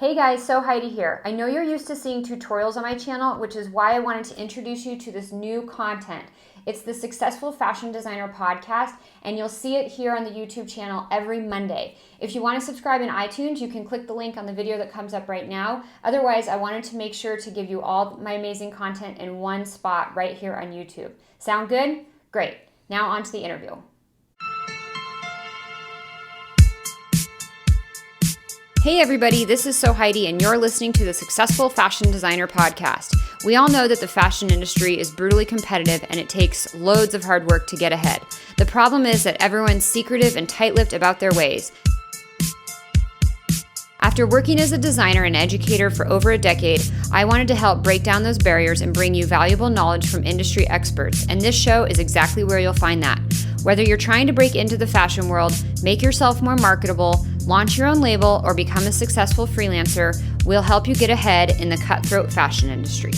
Hey guys, Sew Heidi here. I know you're used to seeing tutorials on my channel, which is why I wanted to introduce you to this new content. It's the Successful Fashion Designer podcast, and you'll see it here on the YouTube channel every Monday. If you want to subscribe in iTunes, you can click the link on the video that comes up right now. Otherwise, I wanted to make sure to give you all my amazing content in one spot right here on YouTube. Sound good? Great. Now on to the interview. Hey everybody, this is Sew Heidi and you're listening to the Successful Fashion Designer podcast. We all know that the fashion industry is brutally competitive and it takes loads of hard work to get ahead. The problem is that everyone's secretive and tight-lipped about their ways. After working as a designer and educator for over a decade, I wanted to help break down those barriers and bring you valuable knowledge from industry experts, and this show is exactly where you'll find that. Whether you're trying to break into the fashion world, make yourself more marketable, launch your own label, or become a successful freelancer, we'll help you get ahead in the cutthroat fashion industry.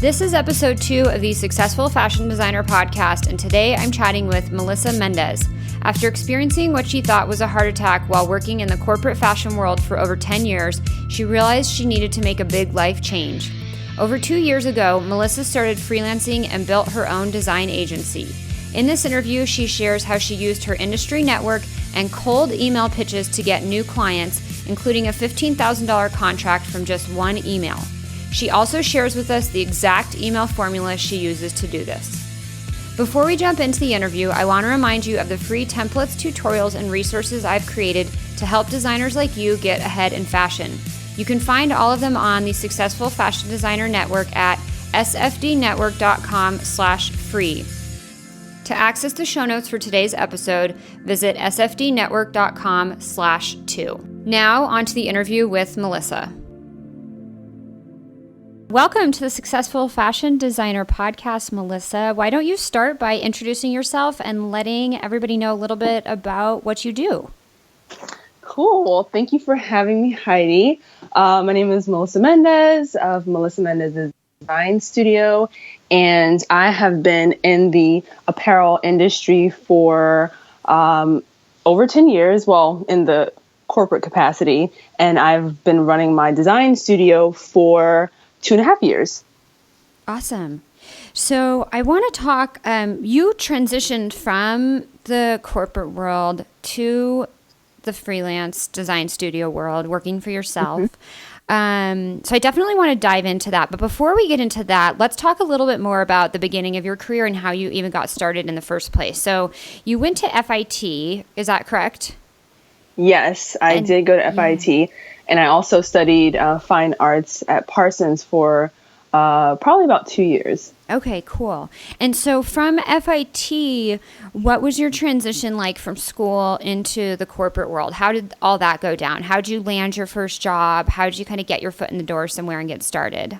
This is episode 2 of the Successful Fashion Designer podcast, and today I'm chatting with Melissa Mendez. After experiencing what she thought was a heart attack while working in the corporate fashion world for over 10 years, she realized she needed to make a big life change. Over 2 years ago, Melissa started freelancing and built her own design agency. In this interview, she shares how she used her industry network and cold email pitches to get new clients, including a $15,000 contract from just one email. She also shares with us the exact email formula she uses to do this. Before we jump into the interview, I want to remind you of the free templates, tutorials, and resources I've created to help designers like you get ahead in fashion. You can find all of them on the Successful Fashion Designer Network at sfdnetwork.com/free. To access the show notes for today's episode, visit sfdnetwork.com/2. Now, on to the interview with Melissa. Welcome to the Successful Fashion Designer podcast, Melissa. Why don't you start by introducing yourself and letting everybody know a little bit about what you do? Cool. Well, thank you for having me, Heidi. My name is Melissa Mendez of Melissa Mendez's Design Studio, and I have been in the apparel industry for over 10 years, well, in the corporate capacity, and I've been running my design studio for 2.5 years. Awesome. So I want to talk, you transitioned from the corporate world to the freelance design studio world, working for yourself. Mm-hmm. So I definitely want to dive into that. But before we get into that, let's talk a little bit more about the beginning of your career and how you even got started in the first place. So you went to FIT, is that correct? Yes, I did go to FIT. And I also studied fine arts at Parsons for probably about 2 years. Okay, cool. And so from FIT, what was your transition like from school into the corporate world? How did all that go down? How did you land your first job? How did you kind of get your foot in the door somewhere and get started?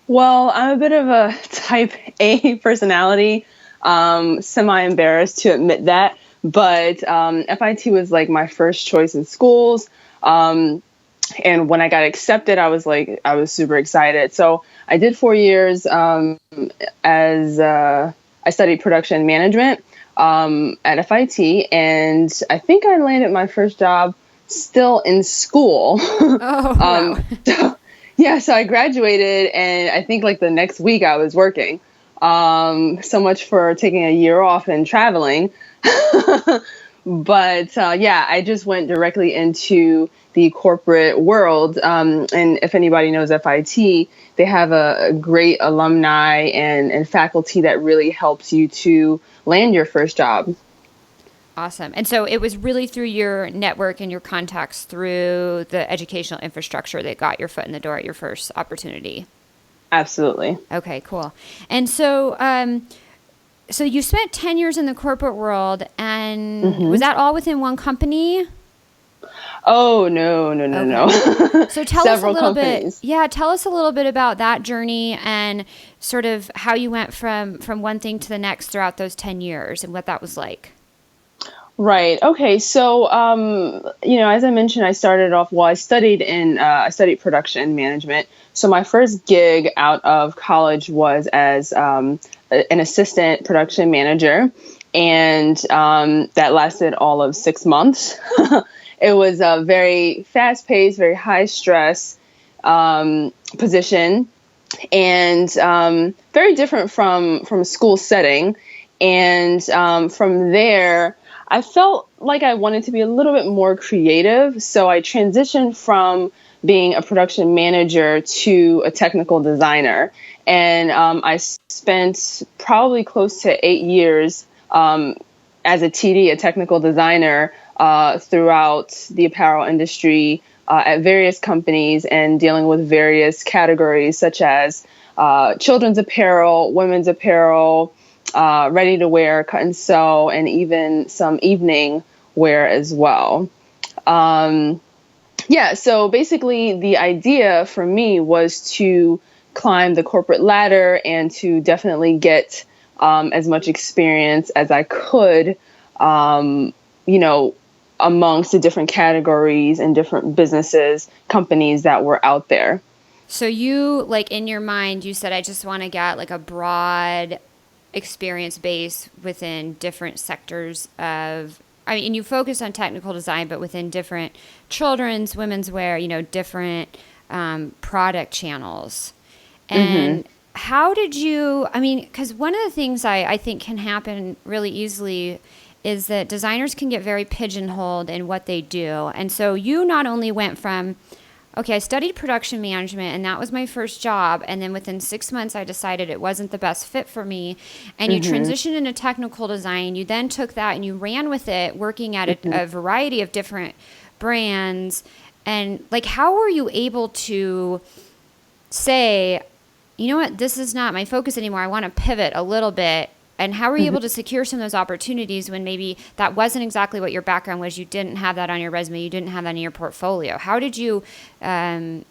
Well, I'm a bit of a type A personality, semi-embarrassed to admit that. But FIT was like my first choice in schools. And when I got accepted, I was super excited. So I did 4 years as I studied production management at FIT, and I think I landed my first job still in school. Oh, wow. So I graduated, and I think like the next week I was working. So much for taking a year off and traveling. But I just went directly into the corporate world. And if anybody knows FIT, they have a great alumni and faculty that really helps you to land your first job. Awesome. And so it was really through your network and your contacts through the educational infrastructure that got your foot in the door at your first opportunity. Absolutely. Okay, cool. And so so you spent 10 years in the corporate world, and was that all within one company? Oh, no. So tell us a little companies. Tell us a little bit about that journey and sort of how you went from one thing to the next throughout those 10 years and what that was like. Right. Okay. So, as I mentioned, I studied production management. So my first gig out of college was as an assistant production manager. And that lasted all of 6 months. it was a very fast paced, very high stress position, and very different from a school setting. And from there, I felt like I wanted to be a little bit more creative. So I transitioned from being a production manager to a technical designer. And I spent probably close to 8 years as a TD, a technical designer, throughout the apparel industry at various companies and dealing with various categories such as children's apparel, women's apparel, ready to wear, cut and sew, and even some evening wear as well. So basically the idea for me was to climb the corporate ladder and to definitely get as much experience as I could, amongst the different categories and different businesses, companies that were out there. So you, like, in your mind, you said, I just want to get like a broad experience base within different sectors of, I mean, and you focus on technical design, but within different children's, women's wear, different product channels. And how did you, I mean, because one of the things I think can happen really easily is that designers can get very pigeonholed in what they do. And so you not only went from, okay, I studied production management and that was my first job. And then within 6 months, I decided it wasn't the best fit for me. And you transitioned into technical design. You then took that and you ran with it, working at a variety of different brands. And like, how were you able to say, you know what, this is not my focus anymore. I want to pivot a little bit. And how were you able to secure some of those opportunities when maybe that wasn't exactly what your background was? You didn't have that on your resume. You didn't have that in your portfolio. How did you grab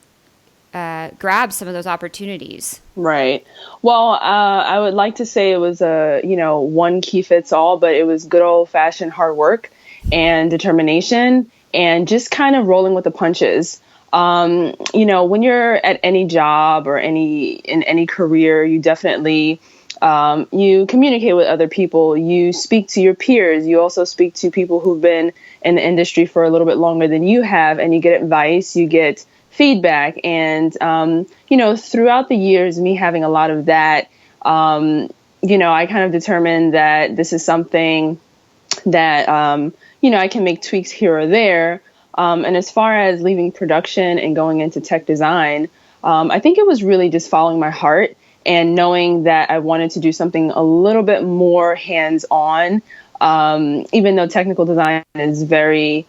some of those opportunities? Right. Well, I would like to say it was one key fits all, but it was good old fashioned hard work and determination and just kind of rolling with the punches. When you're at any job or in any career, you definitely you communicate with other people, you speak to your peers, you also speak to people who've been in the industry for a little bit longer than you have, and you get advice, you get feedback. And, throughout the years, me having a lot of that, I kind of determined that this is something that, I can make tweaks here or there. And as far as leaving production and going into tech design, I think it was really just following my heart and knowing that I wanted to do something a little bit more hands-on, even though technical design is very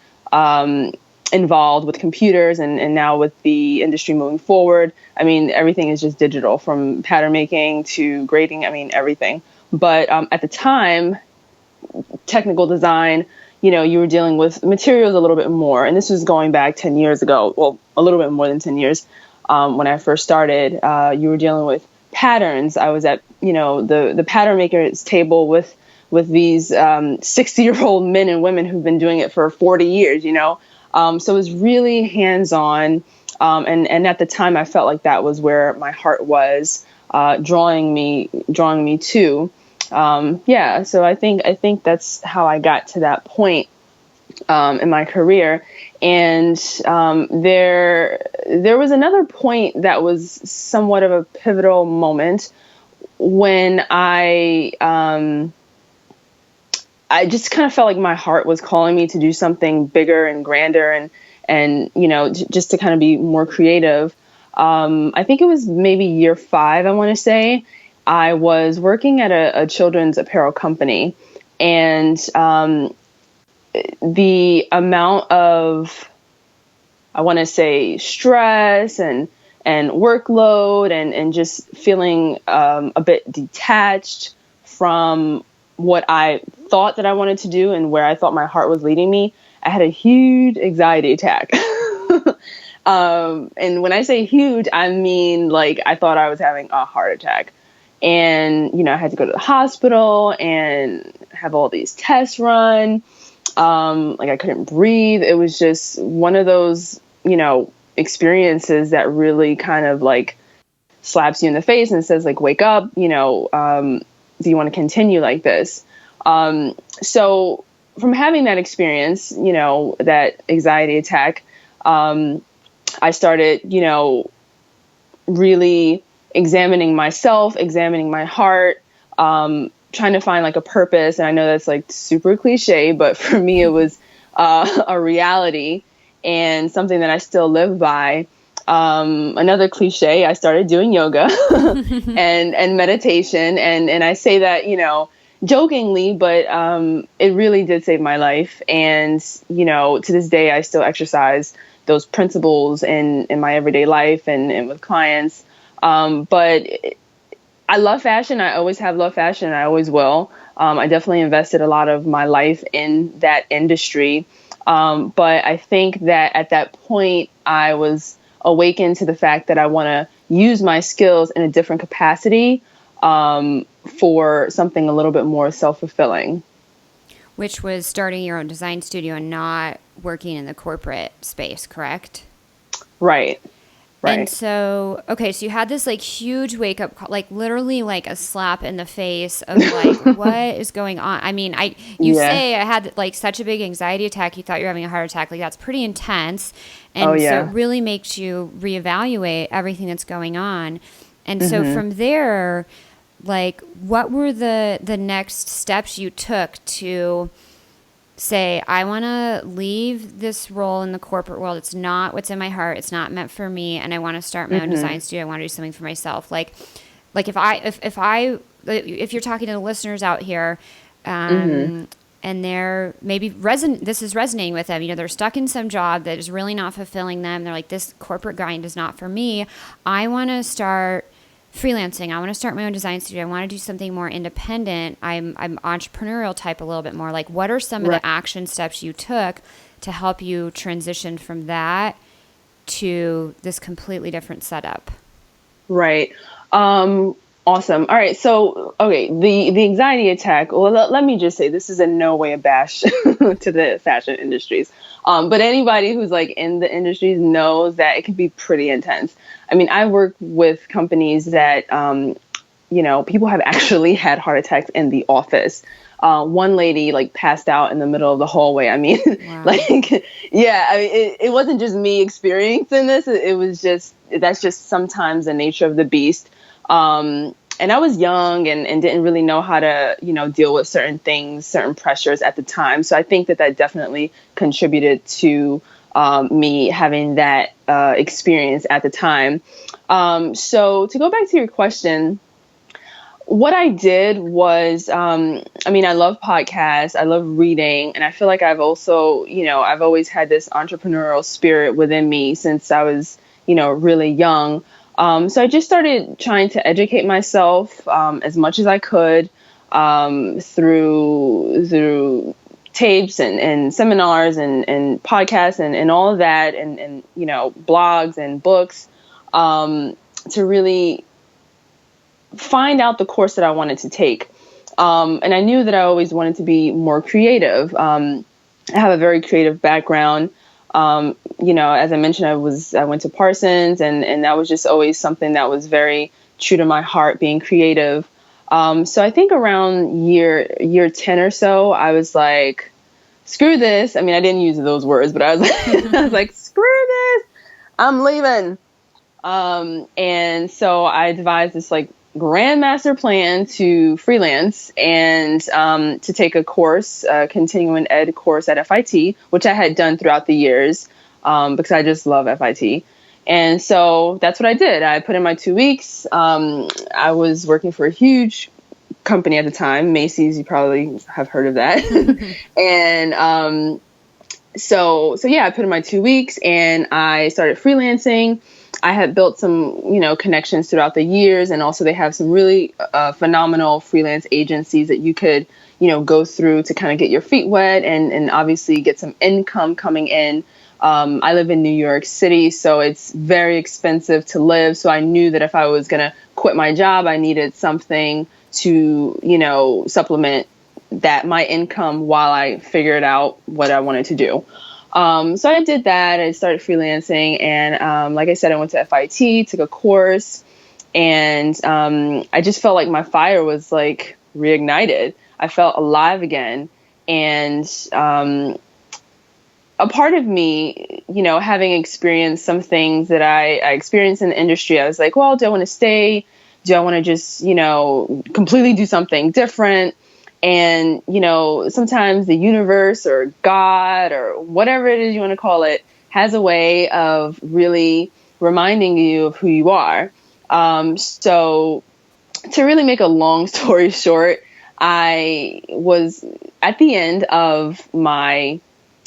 involved with computers and now with the industry moving forward. I mean, everything is just digital, from pattern making to grading, everything. But at the time, technical design, you were dealing with materials a little bit more. And this was going back 10 years ago, well, a little bit more than 10 years. When I first started, you were dealing with patterns. I was at, the pattern maker's table with these 60-year-old men and women who've been doing it for 40 years, So it was really hands-on. And at the time, I felt like that was where my heart was drawing me to. So I think that's how I got to that point in my career. And there was another point that was somewhat of a pivotal moment when I just kind of felt like my heart was calling me to do something bigger and grander and just to kind of be more creative. I think it was maybe year 5, I want to say. I was working at a children's apparel company, and the amount of, I want to say, stress and workload and just feeling a bit detached from what I thought that I wanted to do and where I thought my heart was leading me, I had a huge anxiety attack. And when I say huge, I mean, like, I thought I was having a heart attack. And, I had to go to the hospital and have all these tests run. I couldn't breathe. It was just one of those, experiences that really kind of like slaps you in the face and says, like, wake up, do you want to continue like this? So from having that experience, that anxiety attack, I started, really examining myself, examining my heart, trying to find like a purpose. And I know that's like super cliche, but for me, it was a reality and something that I still live by. Another cliche, I started doing yoga and meditation. And I say that, jokingly, but it really did save my life. And, to this day, I still exercise those principles in my everyday life and with clients. But I love fashion. I always have loved fashion. I always will. I definitely invested a lot of my life in that industry. But I think that at that point, I was awakened to the fact that I want to use my skills in a different capacity for something a little bit more self-fulfilling. Which was starting your own design studio and not working in the corporate space, correct? Right. And so, okay, so you had this like huge wake up call, like literally like a slap in the face of like, what is going on? I mean, you say I had like such a big anxiety attack. You thought you were having a heart attack. Like that's pretty intense. And so it really makes you reevaluate everything that's going on. And so from there, like what were the next steps you took to say, I want to leave this role in the corporate world. It's not what's in my heart. It's not meant for me. And I want to start my own design studio. I want to do something for myself. Like if you're talking to the listeners out here, and they're maybe this is resonating with them, they're stuck in some job that is really not fulfilling them. They're like, this corporate grind is not for me. I want to start freelancing. I want to start my own design studio. I want to do something more independent. I'm entrepreneurial type a little bit more. Like, what are some of the action steps you took to help you transition from that to this completely different setup? Right. Awesome. All right. So, okay, the anxiety attack, well, let me just say this is in no way a bash to the fashion industries. But anybody who's like in the industries knows that it can be pretty intense. I mean, I work with companies that, people have actually had heart attacks in the office. One lady like passed out in the middle of the hallway. I mean, wow. It wasn't just me experiencing this. It was that's just sometimes the nature of the beast. And I was young and didn't really know how to, deal with certain things, certain pressures at the time. So I think that definitely contributed to me having that experience at the time. So to go back to your question, what I did was, I love podcasts, I love reading, and I feel like I've also, I've always had this entrepreneurial spirit within me since I was, really young. So I just started trying to educate myself as much as I could through tapes and seminars and podcasts and all of that and blogs and books to really find out the course that I wanted to take. And I knew that I always wanted to be more creative. I have a very creative background. As I mentioned, I went to Parsons and that was just always something that was very true to my heart, being creative. So I think around year 10 or so, I was like, screw this. I mean, I didn't use those words, but I was like, screw this, I'm leaving. And so I devised this like grand master plan to freelance and to take a course, a continuing ed course at FIT, which I had done throughout the years because I just love FIT. And so that's what I did. I put in my 2 weeks. I was working for a huge company at the time, Macy's. You probably have heard of that. And so I put in my 2 weeks and I started freelancing. I had built some, connections throughout the years. And also they have some really phenomenal freelance agencies that you could, go through to kind of get your feet wet and obviously get some income coming in. I live in New York City, so it's very expensive to live. So I knew that if I was going to quit my job, I needed something to, supplement my income while I figured out what I wanted to do. So I did that. I started freelancing. And like I said, I went to FIT, took a course, and I just felt like my fire was like reignited. I felt alive again. And a part of me, having experienced some things that I experienced in the industry, I was like, well, do I want to stay? Do I want to just, completely do something different? And, sometimes the universe or God or whatever it is you want to call it has a way of really reminding you of who you are. So to really make a long story short, I was at the end of my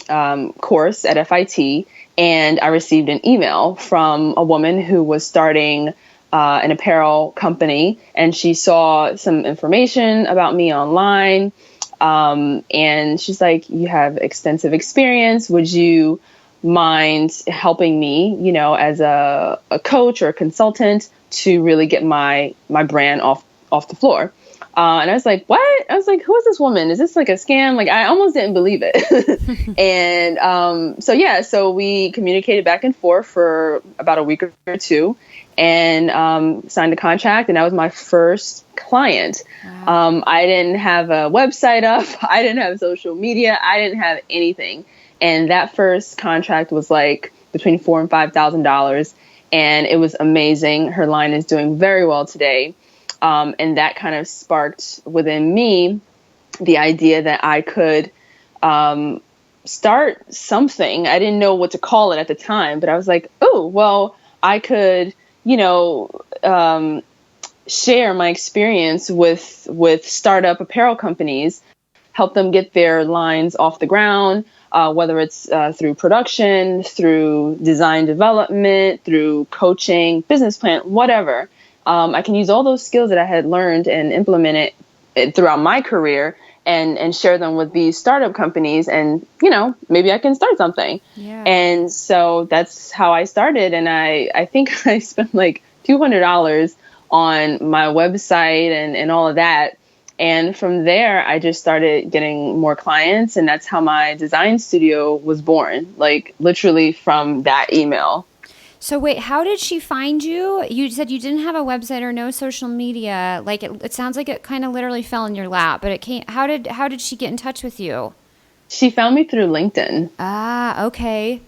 course at FIT, and I received an email from a woman who was starting an apparel company, and she saw some information about me online. And she's like, you have extensive experience. Would you mind helping me, as a coach or a consultant to really get my brand off the floor? And I was like, what? I was like, who is this woman? Is this like a scam? Like, I almost didn't believe it. And so we communicated back and forth for about a week or two, and signed a contract. And that was my first client. Wow. I didn't have a website up. I didn't have social media. I didn't have anything. And that first contract was like between $4,000 and $5,000. And it was amazing. Her line is doing very well today. And that kind of sparked within me the idea that I could start something. I didn't know what to call it at the time, but I was like, oh, well, I could, share my experience with startup apparel companies, help them get their lines off the ground, whether it's through production, through design development, through coaching, business plan, whatever. I can use all those skills that I had learned and implement it throughout my career and share them with these startup companies, and, maybe I can start something. Yeah. And so that's how I started. And I think I spent like $200 on my website and all of that. And from there, I just started getting more clients, and that's how my design studio was born, like literally from that email. So wait, how did she find you? You said you didn't have a website or no social media. Like it sounds like it kind of literally fell in your lap, but it came. How did she get in touch with you? She found me through LinkedIn. Ah, okay.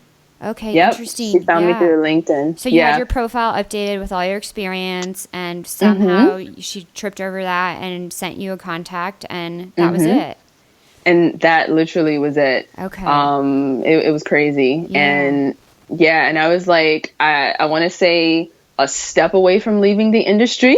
Okay, yep. Interesting. She found me through LinkedIn. So you had your profile updated with all your experience, and somehow she tripped over that and sent you a contact, and that was it. And that literally was it. Okay. It was crazy. Yeah. And I was like, I want to say a step away from leaving the industry.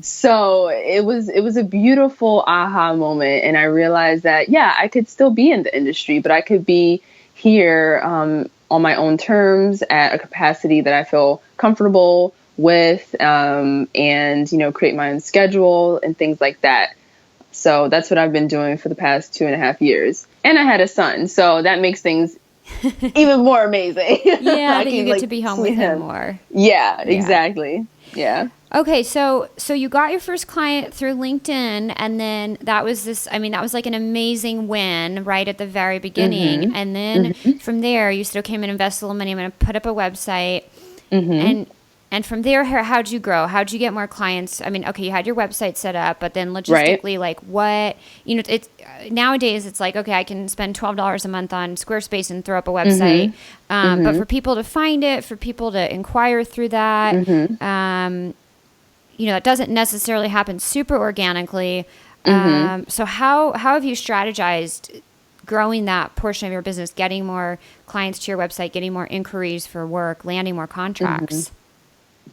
So it was a beautiful aha moment. And I realized that, I could still be in the industry, but I could be here on my own terms at a capacity that I feel comfortable with, and, create my own schedule and things like that. So that's what I've been doing for the past 2.5 years. And I had a son, so that makes things even more amazing. Yeah, that you get to be home with him more. Yeah, exactly. Yeah. Okay, so you got your first client through LinkedIn, and then that was like an amazing win right at the very beginning. And then from there, you said, okay, I'm going to invest a little money. I'm going to put up a website. And from there, how'd you grow? How'd you get more clients? I mean, okay, you had your website set up, but then logistically, like what, it's nowadays it's like, okay, I can spend $12 a month on Squarespace and throw up a website. But for people to find it, for people to inquire through that, it doesn't necessarily happen super organically. So how have you strategized growing that portion of your business, getting more clients to your website, getting more inquiries for work, landing more contracts?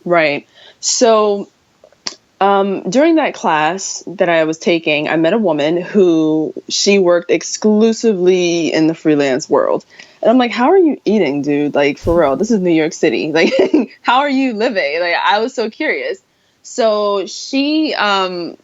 Right. So during that class that I was taking, I met a woman who she worked exclusively in the freelance world. And I'm like, how are you eating, dude? Like, for real, this is New York City. Like, how are you living? Like, I was so curious. So she, I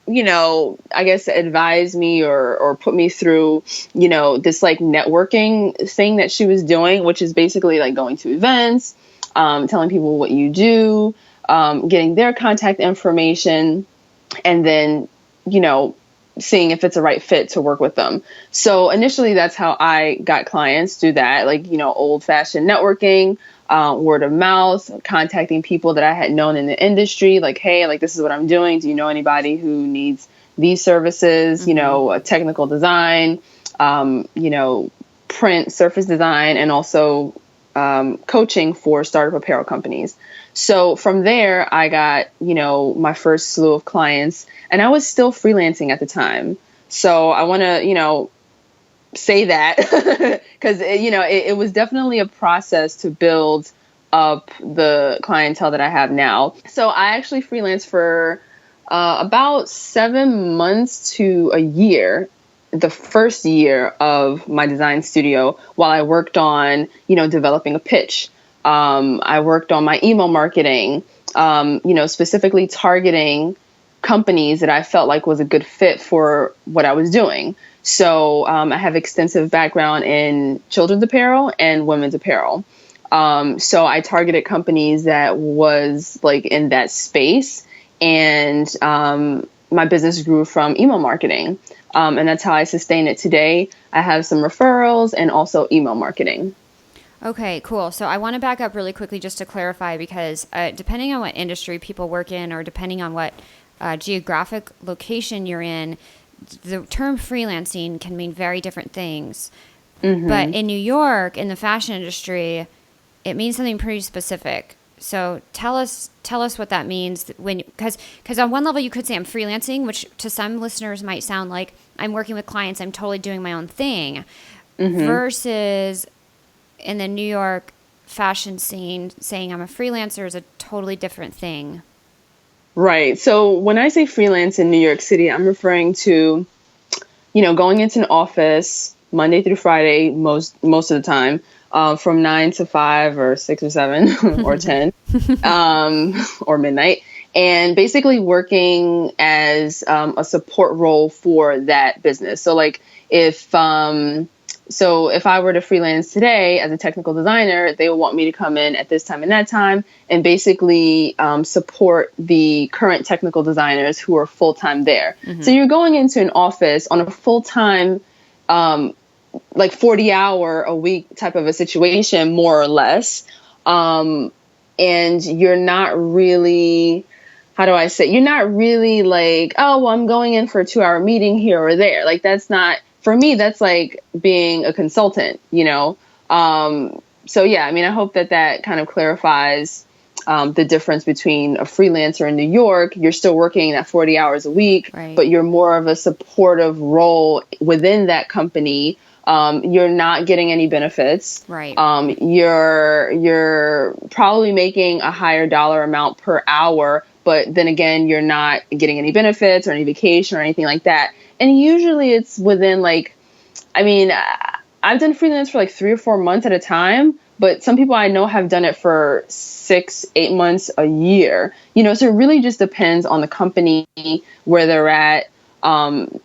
guess advised me or put me through, this like networking thing that she was doing, which is basically like going to events, telling people what you do, getting their contact information, and then, seeing if it's a right fit to work with them. So initially, that's how I got clients, through that, like, old fashioned networking, word of mouth, contacting people that I had known in the industry, like, hey, like, this is what I'm doing. Do you know anybody who needs, these services, technical design, print, surface design, and also coaching for startup apparel companies. So from there, I got, my first slew of clients, and I was still freelancing at the time. So I want to, say that because, it was definitely a process to build up the clientele that I have now. So I actually freelanced for about 7 months to a year, the first year of my design studio, while I worked on, developing a pitch. I worked on my email marketing, specifically targeting companies that I felt like was a good fit for what I was doing. So I have extensive background in children's apparel and women's apparel. So I targeted companies that was like in that space, and my business grew from email marketing. And that's how I sustain it today. I have some referrals and also email marketing. Okay, cool. So I want to back up really quickly just to clarify, because depending on what industry people work in, or depending on what geographic location you're in, the term freelancing can mean very different things. Mm-hmm. But in New York, in the fashion industry, it means something pretty specific. So tell us what that means, because on one level you could say I'm freelancing, which to some listeners might sound like I'm working with clients, I'm totally doing my own thing, mm-hmm. versus in the New York fashion scene, saying I'm a freelancer is a totally different thing. Right. So when I say freelance in New York City, I'm referring to, going into an office Monday through Friday, most of the time, from 9 to 5 or 6 or 7 or 10, or midnight, and basically working as a support role for that business. So like if I were to freelance today as a technical designer, they would want me to come in at this time and that time and basically support the current technical designers who are full-time there. Mm-hmm. So you're going into an office on a full-time, like 40-hour a week type of a situation, more or less. And you're not really, you're not really like, oh, well, I'm going in for a 2-hour meeting here or there. Like that's not, for me, that's like being a consultant, So yeah, I hope that kind of clarifies the difference between a freelancer in New York. You're still working that 40 hours a week, right, but you're more of a supportive role within that company. You're not getting any benefits. Right. You're probably making a higher dollar amount per hour, but then again, you're not getting any benefits or any vacation or anything like that. And usually it's within I've done freelance for like 3 or 4 months at a time, but some people I know have done it for 6, 8 months, a year, so it really just depends on the company, where they're at,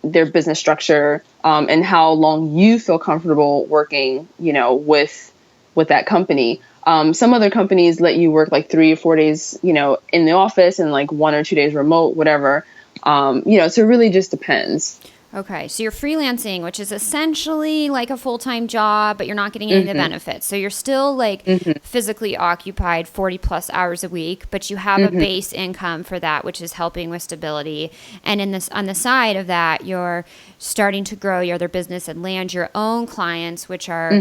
their business structure, and how long you feel comfortable working, with that company. Some other companies let you work like 3 or 4 days, in the office and like 1 or 2 days remote, whatever. So it really just depends. Okay, so you're freelancing, which is essentially like a full-time job, but you're not getting any of the benefits. So you're still like physically occupied 40 plus hours a week, but you have a base income for that, which is helping with stability. And on the side of that, you're starting to grow your other business and land your own clients, which are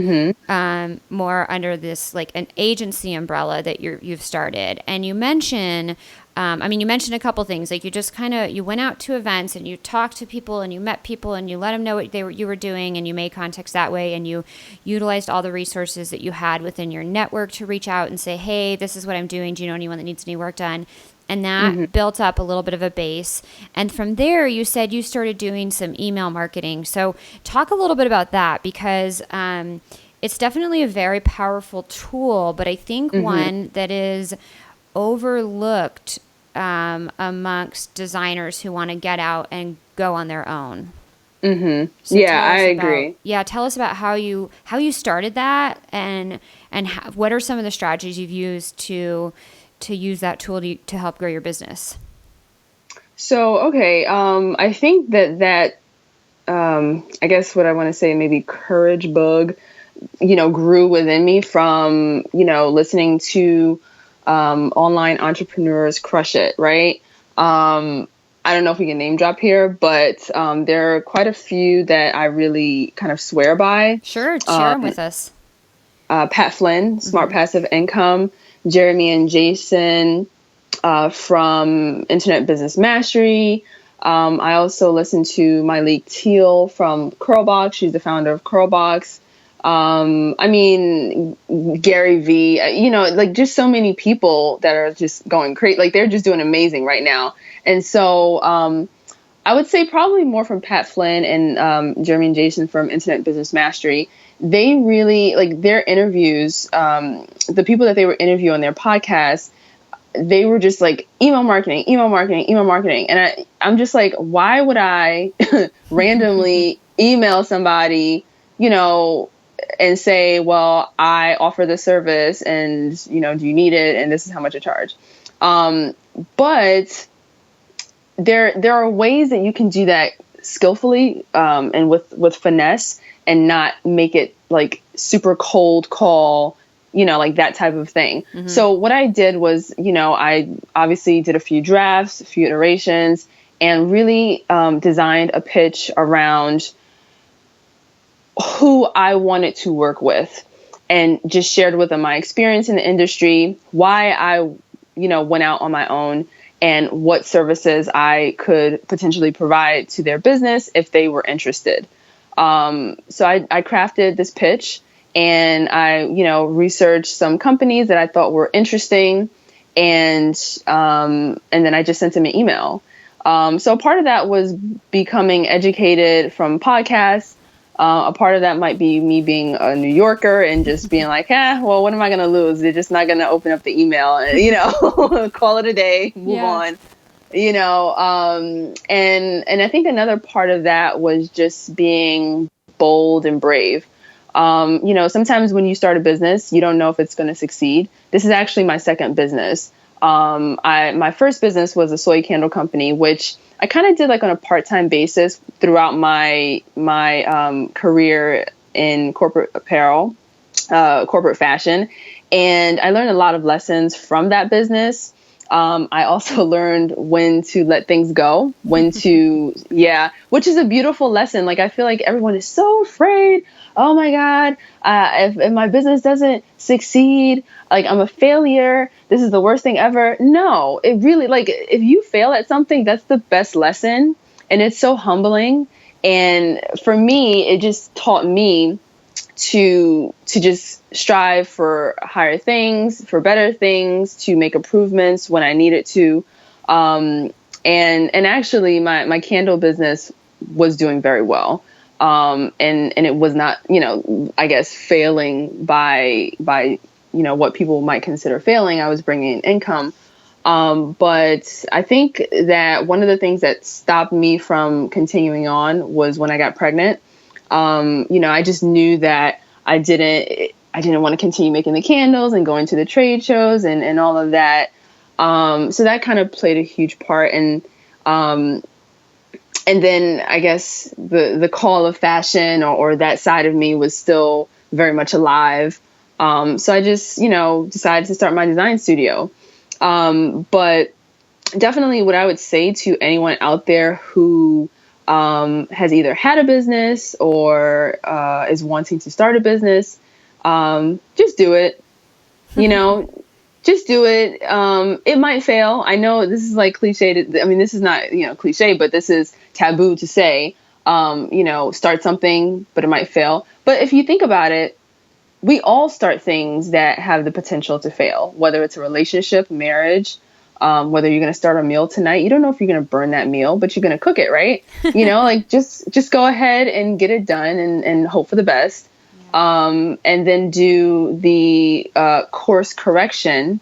more under this like an agency umbrella that you've started. And you mention you mentioned a couple things, like you just you went out to events and you talked to people and you met people and you let them know what you were doing, and you made contacts that way, and you utilized all the resources that you had within your network to reach out and say, hey, this is what I'm doing. Do you know anyone that needs any work done? And that built up a little bit of a base. And from there, you said you started doing some email marketing. So talk a little bit about that, because it's definitely a very powerful tool, but I think one that is overlooked amongst designers who want to get out and go on their own. So yeah, I agree. Tell us about how you started that, and what are some of the strategies you've used to use that tool to help grow your business. So, okay, I think that I guess what I want to say, maybe courage bug, grew within me from, listening to online entrepreneurs crush it, right? I don't know if we can name drop here, but there are quite a few that I really kind of swear by. Sure, share them with us. Pat Flynn, Smart Passive Income, Jeremy and Jason from Internet Business Mastery. I also listen to Myleik Teal from Curlbox. She's the founder of Curlbox. I mean, Gary V, like just so many people that are just going crazy. Like they're just doing amazing right now. And so I would say probably more from Pat Flynn and Jeremy and Jason from Internet Business Mastery. They really, like their interviews, the people that they were interviewing on their podcast, they were just like email marketing. And I'm just like, why would I randomly email somebody, and say, well, I offer this service and, do you need it? And this is how much I charge. But there are ways that you can do that skillfully, and with finesse and not make it like super cold call, like that type of thing. Mm-hmm. So what I did was, I obviously did a few drafts, a few iterations, and really designed a pitch around who I wanted to work with, and just shared with them my experience in the industry, why I, went out on my own, and what services I could potentially provide to their business if they were interested. So I crafted this pitch, and I, researched some companies that I thought were interesting, and then I just sent them an email. So part of that was becoming educated from podcasts. A part of that might be me being a New Yorker and just being like, well, what am I going to lose? They're just not going to open up the email and, call it a day, move on, and I think another part of that was just being bold and brave. Sometimes when you start a business, you don't know if it's going to succeed. This is actually my second business. My first business was a soy candle company, which I kind of did like on a part-time basis throughout my career in corporate apparel, corporate fashion. And I learned a lot of lessons from that business. I also learned when to let things go, which is a beautiful lesson. Like, I feel like everyone is so afraid. Oh my God, if my business doesn't succeed, like I'm a failure. This is the worst thing ever. No, it really, like, if you fail at something, that's the best lesson. And it's so humbling. And for me, it just taught me to just strive for higher things, for better things, to make improvements when I needed to. And actually my candle business was doing very well. And it was not, I guess failing by, what people might consider failing. I was bringing in income. But I think that one of the things that stopped me from continuing on was when I got pregnant. I just knew that I didn't want to continue making the candles and going to the trade shows and all of that. So that kind of played a huge part. And then I guess the call of fashion or that side of me was still very much alive. So I just, decided to start my design studio. But definitely what I would say to anyone out there who has either had a business or is wanting to start a business, just do it. Just do it. It might fail. I know this is like cliche. This is not, cliche, but this is taboo to say, start something, but it might fail. But if you think about it, we all start things that have the potential to fail, whether it's a relationship, marriage, whether you're going to start a meal tonight. You don't know if you're going to burn that meal, but you're going to cook it, right? Just go ahead and get it done and hope for the best. And then do the course correction,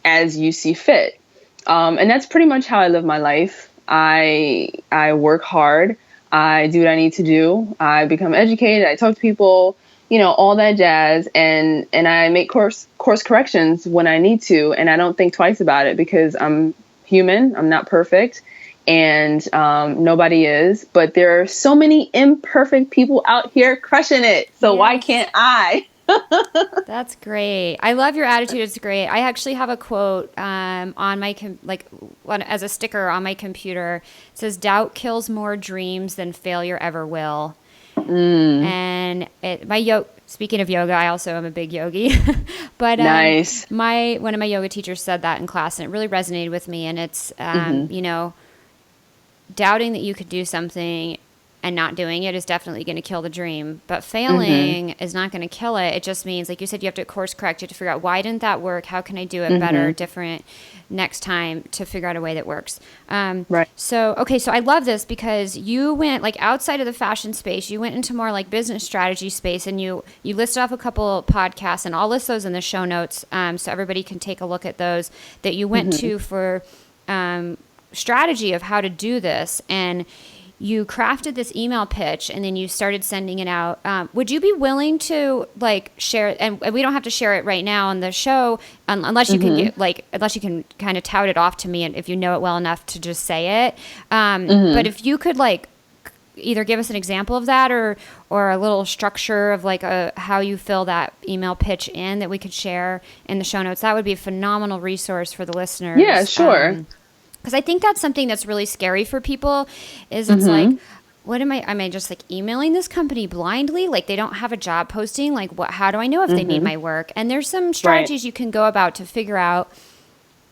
as you see fit. And that's pretty much how I live my life. I work hard. I do what I need to do. I become educated. I talk to people, all that jazz. And I make course corrections when I need to. And I don't think twice about it because I'm human. I'm not perfect. And nobody is. But there are so many imperfect people out here crushing it. So why can't I? That's great. I love your attitude. It's great. I actually have a quote on my as a sticker on my computer. It says, "Doubt kills more dreams than failure ever will." And speaking of yoga, I also am a big yogi. But Nice. one of my yoga teachers said that in class, and it really resonated with me. And it's doubting that you could do something and not doing it is definitely going to kill the dream. But failing is not going to kill it. It just means, like you said, you have to course correct. You have to figure out, why didn't that work? How can I do it better, different next time, to figure out a way that works. Right. So I love this because you went like outside of the fashion space. You went into more like business strategy space, and you listed off a couple podcasts, and I'll list those in the show notes so everybody can take a look at those that you went to for strategy of how to do this. And you crafted this email pitch, and then you started sending it out. Would you be willing to like share it? And we don't have to share it right now on the show, unless you can unless you can kind of tout it off to me, and if you know it well enough to just say it. But if you could like either give us an example of that, or a little structure of like how you fill that email pitch in that we could share in the show notes, that would be a phenomenal resource for the listeners. Yeah, sure. Because I think that's something that's really scary for people, is it's like, what am I just like emailing this company blindly? Like, they don't have a job posting. Like, how do I know if they need my work? And there's some strategies you can go about to figure out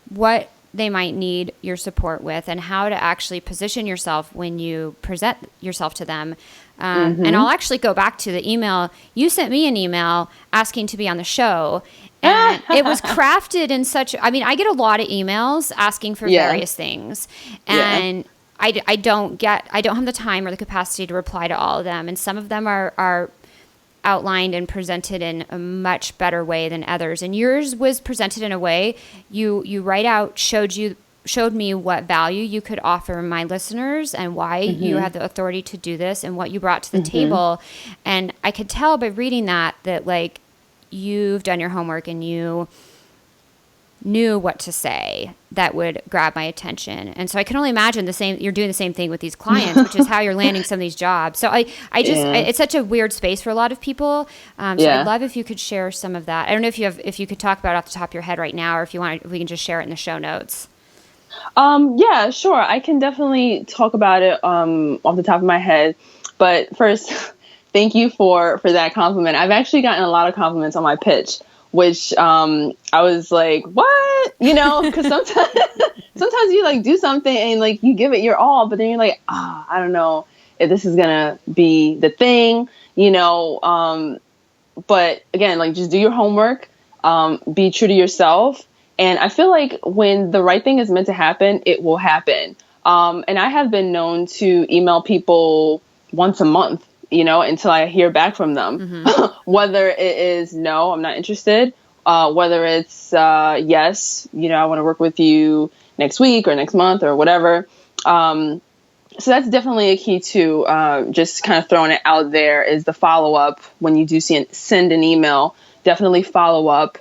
what they might need your support with, and how to actually position yourself when you present yourself to them. And I'll actually go back to the email. You sent me an email asking to be on the show. And it was crafted in such, I mean, I get a lot of emails asking for various things, and I don't have the time or the capacity to reply to all of them. And some of them are outlined and presented in a much better way than others. And yours was presented in a way you write out, showed me what value you could offer my listeners, and why you had the authority to do this, and what you brought to the table. And I could tell by reading that like, you've done your homework, and you knew what to say that would grab my attention. And so I can only imagine you're doing the same thing with these clients, which is how you're landing some of these jobs. So it's such a weird space for a lot of people. So I'd love if you could share some of that. I don't know if you could talk about it off the top of your head right now, or if we can just share it in the show notes. Yeah, sure. I can definitely talk about it off the top of my head. But first, thank you for that compliment. I've actually gotten a lot of compliments on my pitch, which I was like, what? Because sometimes you like do something and like you give it your all, but then you're like, I don't know if this is gonna be the thing, But again, like, just do your homework, be true to yourself. And I feel like when the right thing is meant to happen, it will happen. And I have been known to email people once a month, until I hear back from them, whether it is, no, I'm not interested, whether it's, yes, I want to work with you next week or next month or whatever. So that's definitely a key to just kind of throwing it out there, is the follow up. When you do send an email, definitely follow up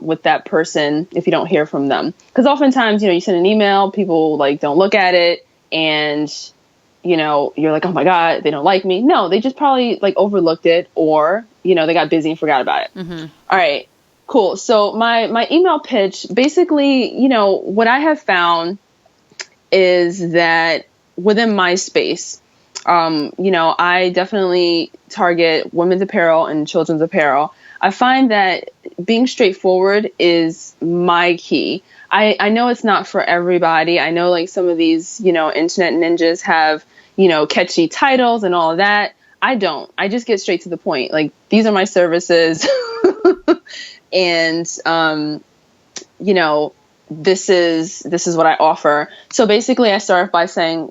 with that person if you don't hear from them. Because oftentimes, you send an email, people like don't look at it, and you're like, oh my God, they don't like me. No, they just probably like overlooked it, or, they got busy and forgot about it. All right, cool. So my email pitch, basically, what I have found is that within my space, I definitely target women's apparel and children's apparel. I find that being straightforward is my key. I know it's not for everybody. I know like some of these, internet ninjas have, catchy titles and all of that. I don't. I just get straight to the point. Like, these are my services. And, this is what I offer. So basically I start by saying,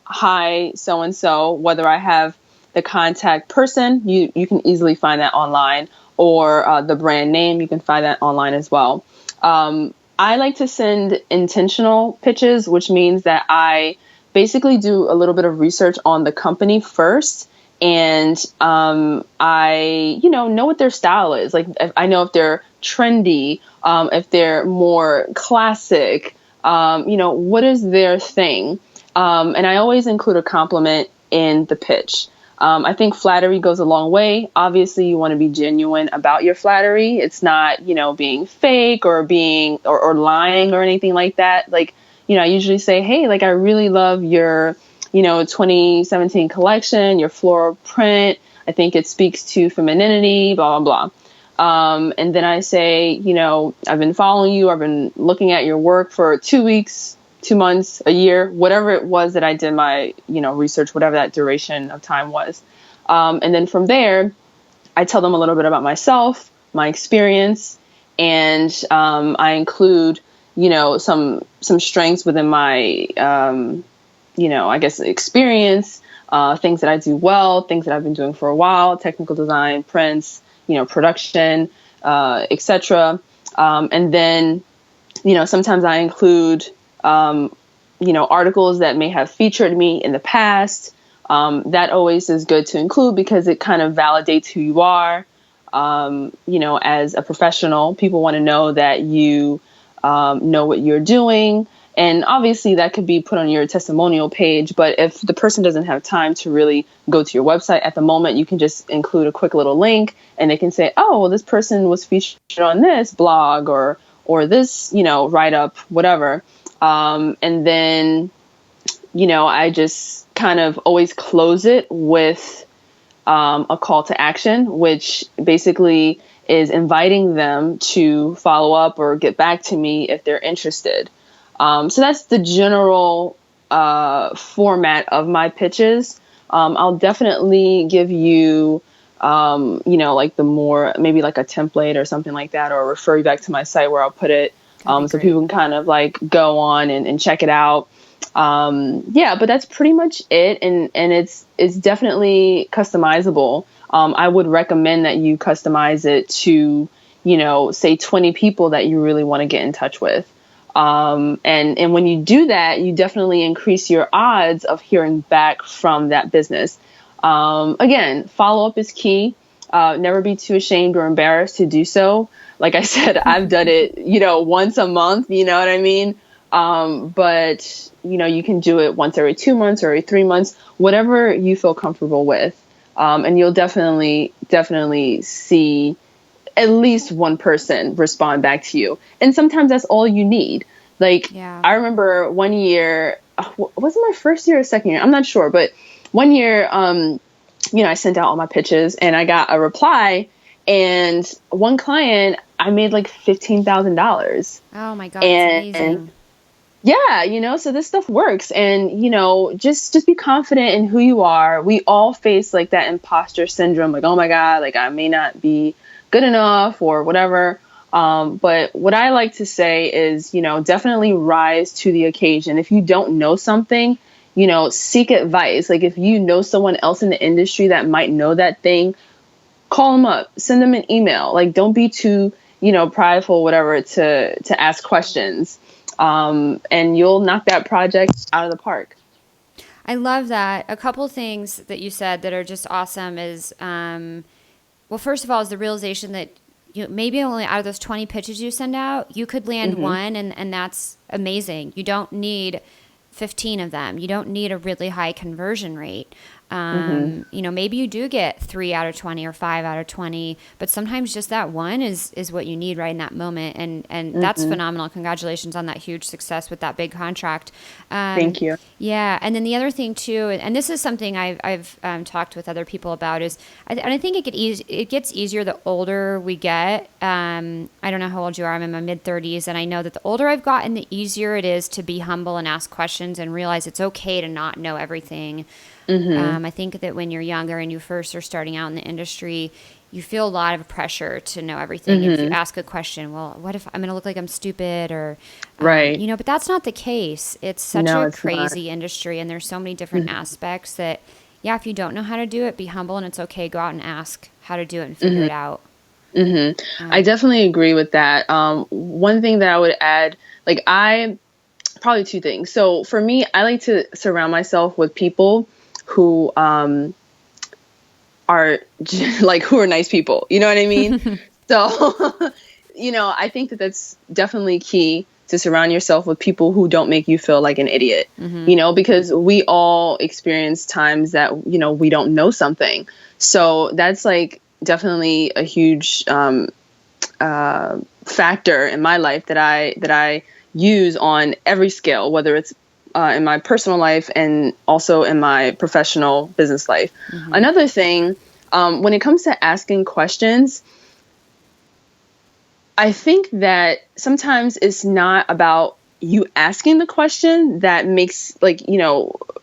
hi, so-and-so, whether I have the contact person, you can easily find that online, or the brand name, you can find that online as well. I like to send intentional pitches, which means that I basically do a little bit of research on the company first. And I, know what their style is. Like, I know if they're trendy, if they're more classic, what is their thing? And I always include a compliment in the pitch. I think flattery goes a long way. Obviously, you want to be genuine about your flattery. It's not, being fake or being or lying or anything like that. Like, I usually say, hey, like, I really love your, 2017 collection, your floral print. I think it speaks to femininity, blah, blah, blah. And then I say, I've been following you. I've been looking at your work for 2 weeks, 2 months, a year, whatever it was that I did my, research, whatever that duration of time was. And then from there, I tell them a little bit about myself, my experience, and I include, some strengths within my, I guess, experience, things that I do well, things that I've been doing for a while, technical design, prints, production, etc. And then, sometimes I include, articles that may have featured me in the past. That always is good to include because it kind of validates who you are. As a professional, people want to know that you know what you're doing. And obviously that could be put on your testimonial page. But if the person doesn't have time to really go to your website at the moment, you can just include a quick little link and they can say, oh, well, this person was featured on this blog or this, write up, whatever. And then, I just kind of always close it with a call to action, which basically is inviting them to follow up or get back to me if they're interested. So that's the general format of my pitches. I'll definitely give you, like the more, maybe like a template or something like that, or refer you back to my site where I'll put it. So people can kind of like go on and check it out. But that's pretty much it. And it's definitely customizable. I would recommend that you customize it to, say 20 people that you really want to get in touch with. And when you do that, you definitely increase your odds of hearing back from that business. Again, follow up is key. Never be too ashamed or embarrassed to do so. Like I said, I've done it, once a month, you know what I mean? But you can do it once every 2 months or every 3 months, whatever you feel comfortable with. And you'll definitely see at least one person respond back to you. And sometimes that's all you need. Like, yeah. I remember one year, was it my first year or second year? I'm not sure. But one year, I sent out all my pitches and I got a reply. And one client, I made like $15,000. Oh my God, that's amazing. Yeah, so this stuff works. And, just be confident in who you are. We all face like that imposter syndrome. Like, oh my God, like I may not be good enough or whatever. But what I like to say is, definitely rise to the occasion. If you don't know something, seek advice. Like if you know someone else in the industry that might know that thing, call them up, send them an email. Like don't be too, prideful, whatever, to ask questions. And you'll knock that project out of the park. I love that. A couple things that you said that are just awesome is, well, first of all, is the realization that maybe only out of those 20 pitches you send out, you could land one, and that's amazing. You don't need 15 of them. You don't need a really high conversion rate. Maybe you do get 3 out of 20 or 5 out of 20, but sometimes just that one is what you need right in that moment. And that's phenomenal. Congratulations on that huge success with that big contract. Thank you. Yeah. And then the other thing too, and this is something I've talked with other people about is, I think it gets easier the older we get. I don't know how old you are. I'm in my mid 30s. And I know that the older I've gotten, the easier it is to be humble and ask questions and realize it's okay to not know everything. I think that when you're younger and you first are starting out in the industry, you feel a lot of pressure to know everything. If you ask a question, well, what if I'm going to look like I'm stupid or, right. But that's not the case. It's such a crazy industry and there's so many different aspects that, if you don't know how to do it, be humble and it's okay. Go out and ask how to do it and figure it out. I definitely agree with that. One thing that I would add, probably two things. So for me, I like to surround myself with people who are who are nice people. You know what I mean? So, I think that that's definitely key to surround yourself with people who don't make you feel like an idiot, because we all experience times that, we don't know something. So that's like definitely a huge factor in my life that I use on every scale, whether it's in my personal life and also in my professional business life. Another thing, when it comes to asking questions, I think that sometimes it's not about you asking the question that makes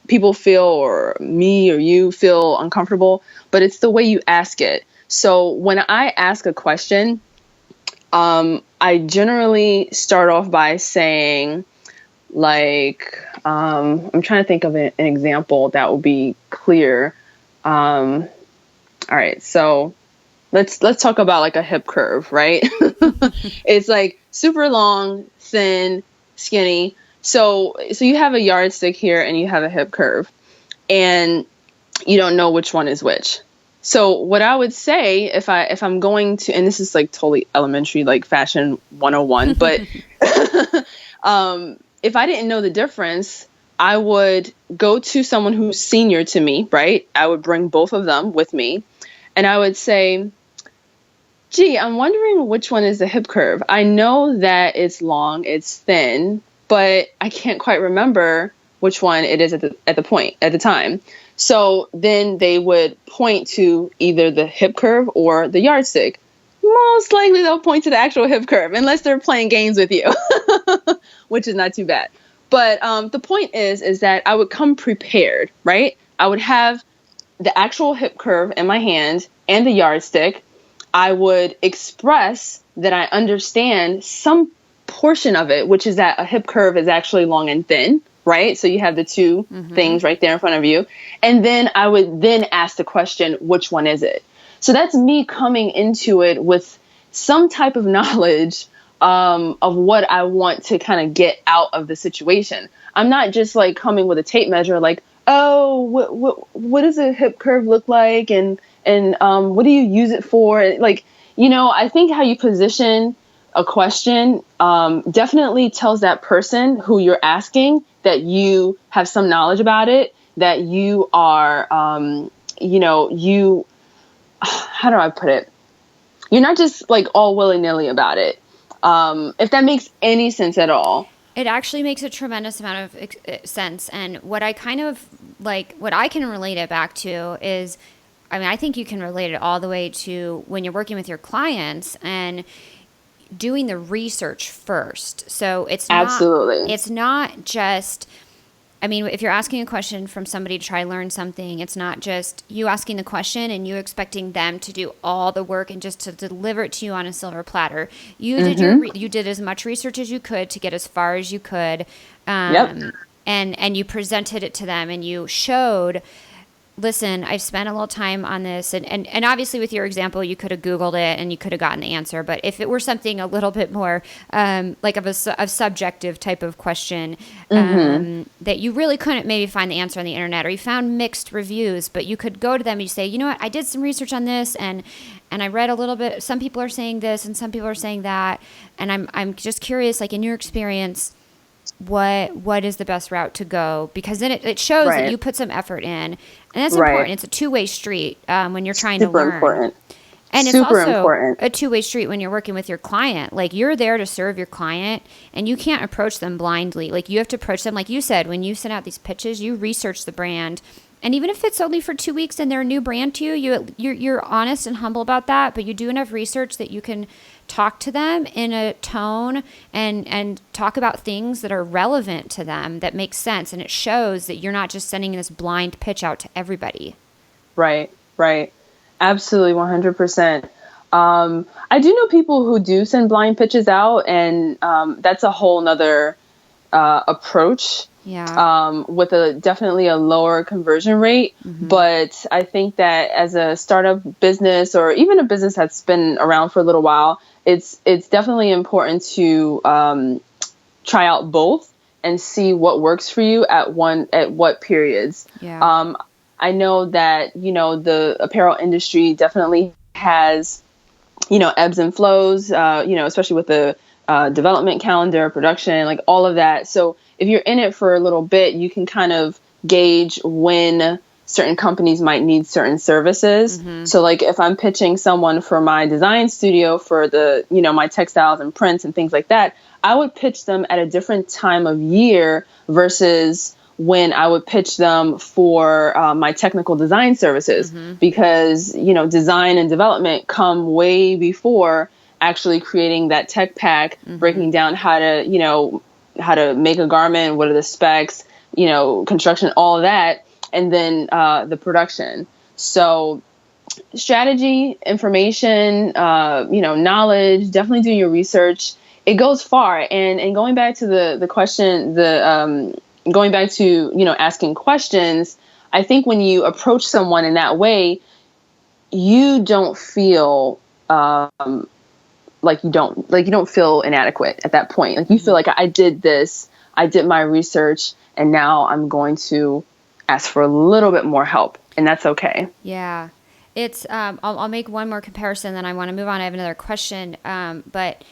people feel, or me or you feel uncomfortable, but it's the way you ask it. So when I ask a question, I generally start off by saying, I'm trying to think of an example that will be clear. All right, so let's talk about like a hip curve, right? It's like super long, thin, skinny. So you have a yardstick here and you have a hip curve, and you don't know which one is which. So what I would say if I'm going to, and this is like totally elementary, like fashion 101, but if I didn't know the difference, I would go to someone who's senior to me, right? I would bring both of them with me, and I would say, gee, I'm wondering which one is the hip curve. I know that it's long, it's thin, but I can't quite remember which one it is at the time. So then they would point to either the hip curve or the yardstick. Most likely they'll point to the actual hip curve, unless they're playing games with you, which is not too bad. But the point is that I would come prepared, right? I would have the actual hip curve in my hand and the yardstick. I would express that I understand some portion of it, which is that a hip curve is actually long and thin, right? So you have the two things right there in front of you. And then I would then ask the question, which one is it? So that's me coming into it with some type of knowledge of what I want to kind of get out of the situation. I'm not just like coming with a tape measure, like, oh, what does a hip curve look like? And what do you use it for? Like, I think how you position a question definitely tells that person who you're asking that you have some knowledge about it, that you are, how do I put it? You're not just like all willy-nilly about it. If that makes any sense at all. It actually makes a tremendous amount of sense. And what I kind of like, what I can relate it back to is, I think you can relate it all the way to when you're working with your clients and doing the research first. So it's not just, if you're asking a question from somebody to try to learn something, it's not just you asking the question and you expecting them to do all the work and just to deliver it to you on a silver platter. You did you did as much research as you could to get as far as you could, and you presented it to them and you showed, listen, I've spent a little time on this. And obviously with your example, you could have Googled it and you could have gotten the answer. But if it were something a little bit more like of a subjective type of question that you really couldn't maybe find the answer on the internet, or you found mixed reviews, but you could go to them and you say, you know what, I did some research on this and I read a little bit. Some people are saying this and some people are saying that. And I'm just curious, like in your experience, what is the best route to go? Because then it shows that you put some effort in, and that's important. It's a two-way street when you're trying to learn. Important. And it's also a two-way street when you're working with your client. Like, you're there to serve your client, and you can't approach them blindly. Like, you have to approach them, like you said, when you send out these pitches, you research the brand. And even if it's only for 2 weeks and they're a new brand to you, you're honest and humble about that, but you do enough research that you can talk to them in a tone and talk about things that are relevant to them, that makes sense. And it shows that you're not just sending this blind pitch out to everybody. Right. Absolutely, 100%. I do know people who do send blind pitches out, and that's a whole nother approach. Yeah. With definitely a lower conversion rate. But I think that as a startup business, or even a business that's been around for a little while, it's definitely important to try out both and see what works for you at what periods. Yeah. I know that, the apparel industry definitely has, ebbs and flows, especially with the development calendar, production, like all of that. So if you're in it for a little bit, you can kind of gauge when certain companies might need certain services. So like if I'm pitching someone for my design studio for the, my textiles and prints and things like that, I would pitch them at a different time of year versus when I would pitch them for my technical design services, because, design and development come way before actually creating that tech pack, breaking down how to make a garment, what are the specs, construction, all of that. And then the production. So strategy, information, knowledge, definitely do your research. It goes far. And going back to the question, going back to, asking questions, I think when you approach someone in that way, you don't feel like you don't feel inadequate at that point. Like you feel like I did this, I did my research, and now I'm going to ask for a little bit more help, and that's okay. Yeah. It's, I'll make one more comparison, then I want to move on. I have another question. But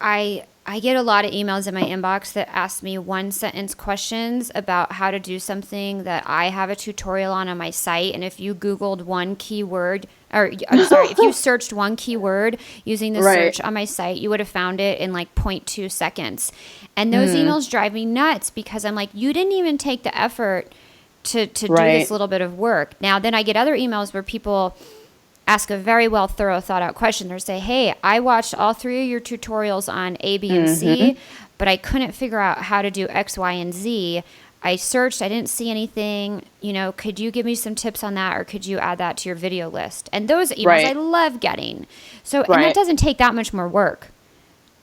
I get a lot of emails in my inbox that ask me 1-sentence questions about how to do something that I have a tutorial on my site. And if you Googled one keyword, or I'm sorry, if you searched one keyword using the search on my site, you would have found it in like 0.2 seconds. And those emails drive me nuts because I'm like, you didn't even take the effort to do this little bit of work. Now, then I get other emails where people ask a very well thorough thought out question. They say, hey, I watched all 3 of your tutorials on A, B, and C, but I couldn't figure out how to do X, Y, and Z. I searched, I didn't see anything, could you give me some tips on that, or could you add that to your video list? And those emails I love getting. So, and that doesn't take that much more work.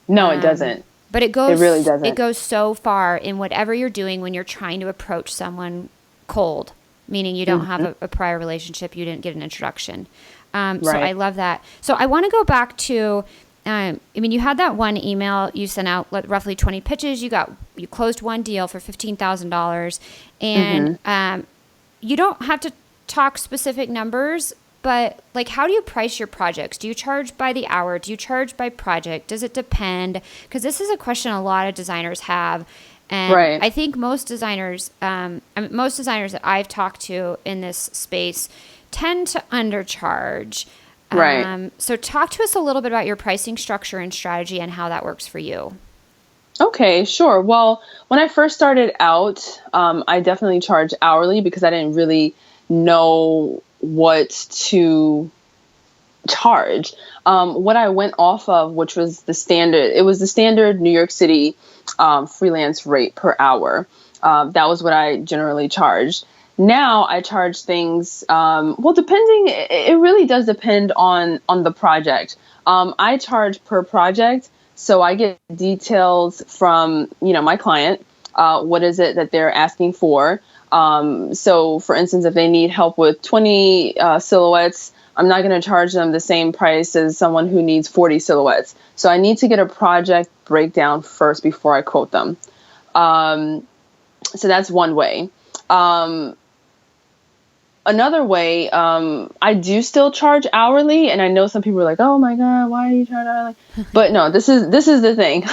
No, it doesn't. But it really doesn't. It goes so far in whatever you're doing when you're trying to approach someone cold, meaning you don't have a prior relationship, you didn't get an introduction. So I love that. So I want to go back to, you had that one email, you sent out roughly 20 pitches, you closed one deal for $15,000, and you don't have to talk specific numbers, but like, how do you price your projects? Do you charge by the hour? Do you charge by project? Does it depend? Because this is a question a lot of designers have. And I think most designers that I've talked to in this space tend to undercharge. So talk to us a little bit about your pricing structure and strategy and how that works for you. Okay, sure. Well, when I first started out, I definitely charged hourly because I didn't really know what to charge. What I went off of, which was the standard New York City freelance rate per hour. That was what I generally charged. Now I charge things, it really does depend on the project. I charge per project. So I get details from, my client. What is it that they're asking for? So for instance, if they need help with 20 silhouettes, I'm not going to charge them the same price as someone who needs 40 silhouettes. So I need to get a project breakdown first before I quote them. So that's one way. Another way, I do still charge hourly, and I know some people are like, "Oh my God, why do you charge hourly?" But no, this is the thing.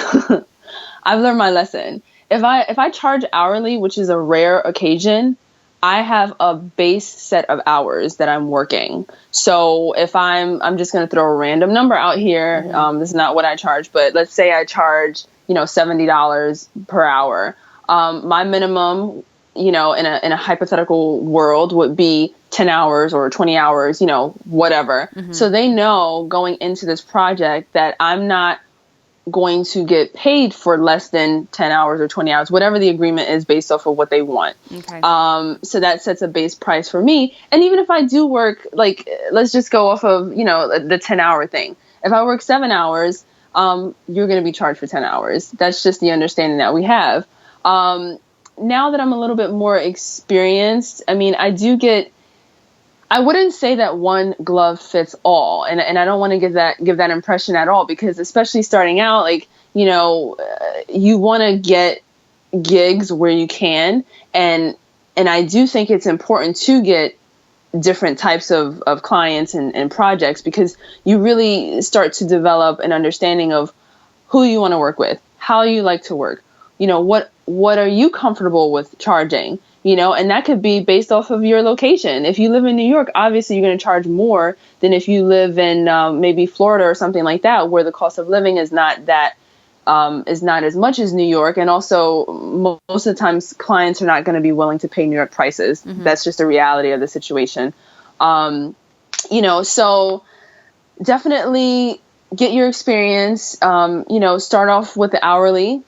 I've learned my lesson. If I charge hourly, which is a rare occasion, I have a base set of hours that I'm working. So if I'm just going to throw a random number out here. This is not what I charge, but let's say I charge, $70 per hour. My minimum, in a hypothetical world would be 10 hours or 20 hours, whatever. So they know going into this project that I'm not going to get paid for less than 10 hours or 20 hours, whatever the agreement is based off of what they want. Okay. So that sets a base price for me. And even if I do work, like, let's just go off of, the 10-hour thing. If I work 7 hours, you're going to be charged for 10 hours. That's just the understanding that we have. Now that I'm a little bit more experienced, I wouldn't say that one glove fits all. And I don't want to give that impression at all, because especially starting out, like, you want to get gigs where you can. And I do think it's important to get different types of clients and projects, because you really start to develop an understanding of who you want to work with, how you like to work, what are you comfortable with charging, and that could be based off of your location. If you live in New York, obviously you're going to charge more than if you live in maybe Florida or something like that, where the cost of living is not as much as New York. And also most of the times clients are not going to be willing to pay New York prices. Mm-hmm. That's just the reality of the situation. So definitely get your experience, start off with the hourly,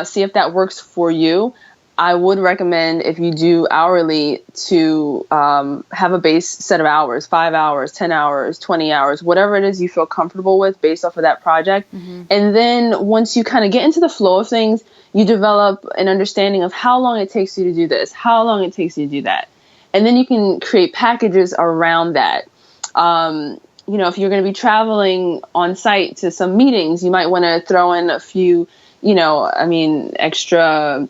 see if that works for you. I would recommend, if you do hourly, to have a base set of hours, 5 hours, 10 hours, 20 hours, whatever it is you feel comfortable with based off of that project. Mm-hmm. And then once you kind of get into the flow of things, you develop an understanding of how long it takes you to do this, how long it takes you to do that. And then you can create packages around that. If you're going to be traveling on site to some meetings, you might want to throw in a few, extra.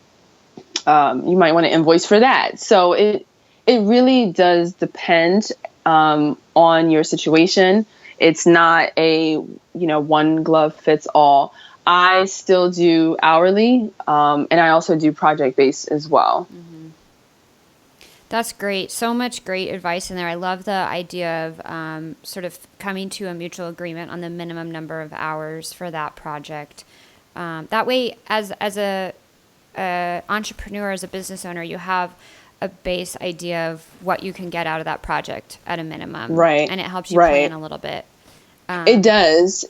You might want to invoice for that. So it really does depend on your situation. It's not a one glove fits all. I still do hourly, and I also do project based as well. Mm-hmm. That's great. So much great advice in there. I love the idea of sort of coming to a mutual agreement on the minimum number of hours for that project. That way, as a entrepreneur, as a business owner, you have a base idea of what you can get out of that project at a minimum. Right. And it helps you plan a little bit. It does.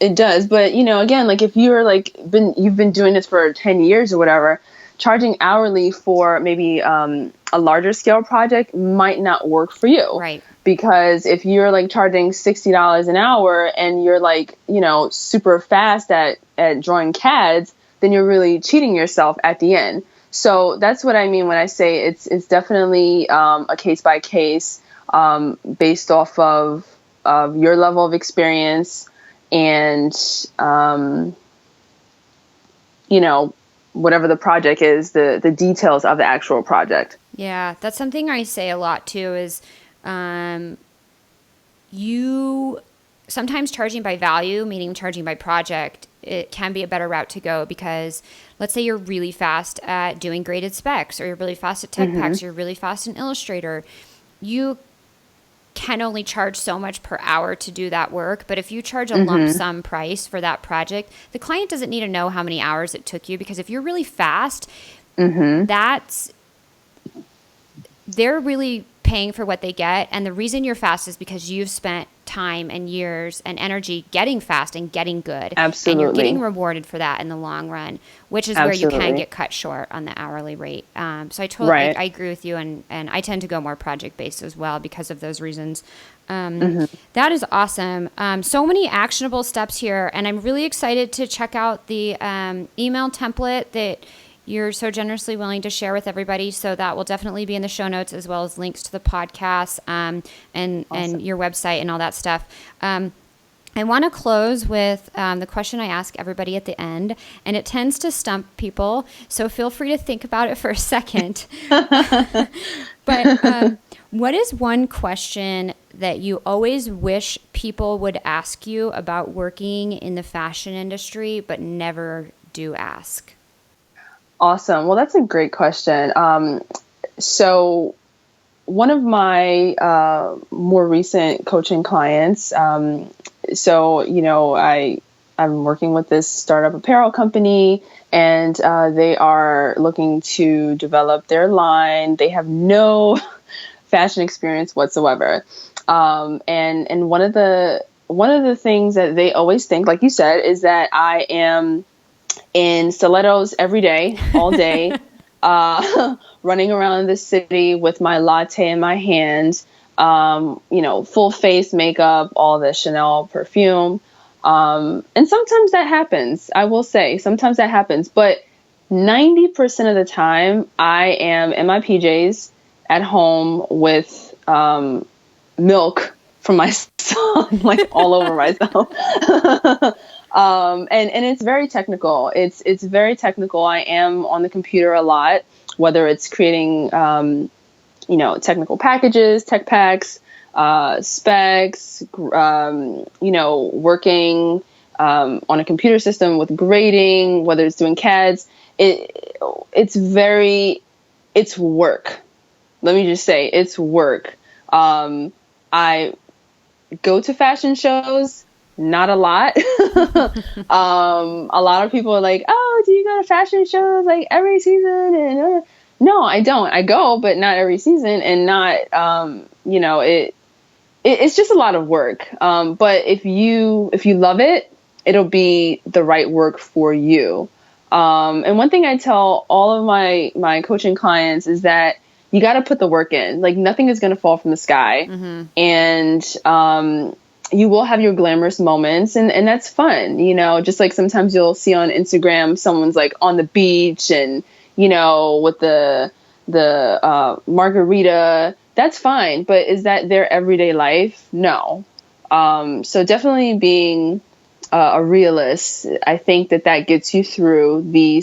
But, again, like if you're you've been doing this for 10 years or whatever, charging hourly for maybe a larger scale project might not work for you. Right. Because if you're charging $60 an hour and you're super fast at drawing CADs, then you're really cheating yourself at the end. So that's what I mean when I say it's definitely a case by case based off of your level of experience and whatever the project is, the details of the actual project. Yeah, that's something I say a lot too is you sometimes charging by value, meaning charging by project, it can be a better route to go because let's say you're really fast at doing graded specs or you're really fast at tech packs, you're really fast in Illustrator. You can only charge so much per hour to do that work. But if you charge a lump sum price for that project, the client doesn't need to know how many hours it took you because if you're really fast, they're really paying for what they get. And the reason you're fast is because you've spent time and years and energy getting fast and getting good. Absolutely. And you're getting rewarded for that in the long run, which is where you can get cut short on the hourly rate. So I totally, I agree with you. And I tend to go more project-based as well because of those reasons. That is awesome. So many actionable steps here. And I'm really excited to check out the email template that you're so generously willing to share with everybody. So that will definitely be in the show notes as well as links to the podcast and your website and all that stuff. I want to close with the question I ask everybody at the end, and it tends to stump people. So feel free to think about it for a second. But what is one question that you always wish people would ask you about working in the fashion industry, but never do ask? Awesome. Well, that's a great question. So one of my more recent coaching clients, I'm working with this startup apparel company, and they are looking to develop their line. They have no fashion experience whatsoever. And one of the things that they always think, like you said, is that I am in stilettos every day, all day, running around the city with my latte in my hand, full face makeup, all the Chanel perfume. And sometimes that happens. I will say sometimes that happens, but 90% of the time I am in my PJs at home with milk from my son, all over myself. And it's very technical. It's very technical. I am on the computer a lot, whether it's creating, technical packages, tech packs, specs, working on a computer system with grading, whether it's doing CADs, it's work. Let me just say it's work. I go to fashion shows, not a lot. A lot of people are like, oh, do you go to fashion shows like every season? And no, I don't. I go, but not every season, and not, it's just a lot of work. But if you love it, it'll be the right work for you. And one thing I tell all of my coaching clients is that you got to put the work in. Like, nothing is going to fall from the sky. Mm-hmm. And you will have your glamorous moments, and that's fun. Just like sometimes you'll see on Instagram, someone's like on the beach and, with the margarita. That's fine. But is that their everyday life? No. So definitely being a realist, I think that gets you through the